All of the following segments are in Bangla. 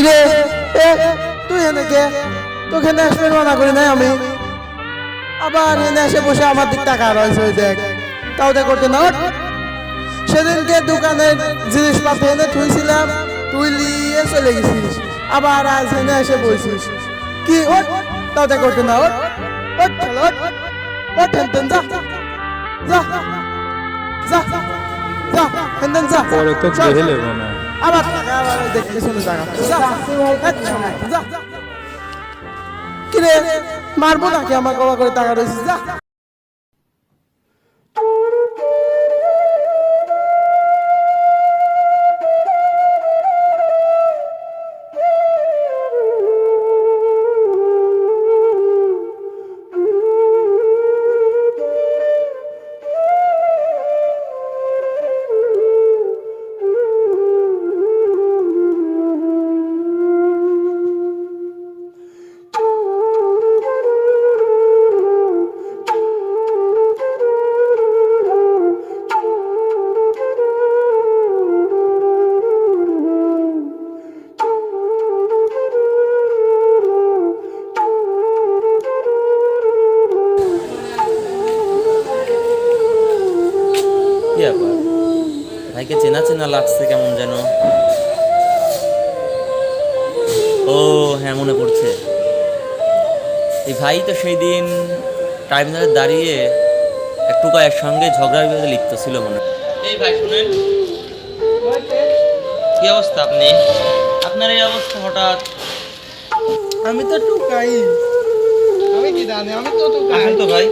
কিরে তুই এনেকে তোকে আসবে মানা করি নাই আমি, আবার এনে এসে বসে আমার দিক টাকা রয়েছে ওই দেখ, তাও দেখ করতে না। সেদিনকে দোকানের জিনিসপাতি এনে থুইছিলাম, তুই নিয়ে চলে গেছিস, আবার আজ এনে এসে বসিস কি ওট, তাও দেখ করতে না। ওট ওট ওট ওট হেনতেন যা যা যা যা হেনতেন যা, পরে তো খেয়ে নেবো না। আবার টাকা আবার দেখতে শুনে টাকা যা। কিরে মারবো নাকি আমার কবা করে টাকা রয়েছিস যা। ভাইকে চেনা চেনা লাগছে কেমন যেন। ও হ্যাঁ, মনে পড়ছে। এই ভাই তো সেই দিন ট্রাইব্যুনালে দাঁড়িয়ে একটু কয়ের সঙ্গে ঝগড়ার বিরুদ্ধে লিপ্ত ছিল মনে। এই ভাই শুনেন, কি অবস্থা আপনি? আপনার এই অবস্থা হঠাৎ? আমি তো টুকাই, আমি কি জানি, আমি তো টুকাই। আসেন তো ভাই।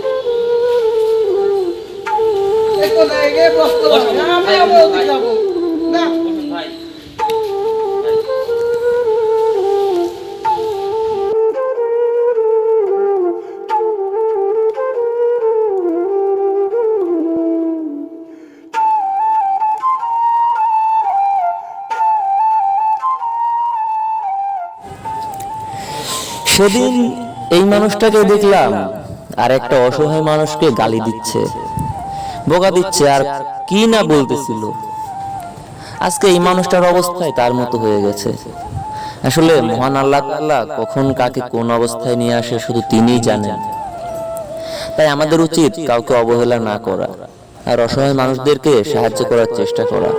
সেদিন এই মানুষটাকে দেখলাম আর একটা অসহায় মানুষকে গালি দিচ্ছে, বকা দিচ্ছে, আর কি না বলতেছিল। আজকে এই মানুষটার অবস্থায় তার মতো হয়ে গেছে। আসলে মহান আল্লাহ তাআলা কখন কাকে কোন অবস্থায় নিয়ে আসে শুধু তিনিই জানেন। তাই আমাদের উচিত কাউকে অবহেলা না করা আর অসহায় মানুষদেরকে সাহায্য করার চেষ্টা করা।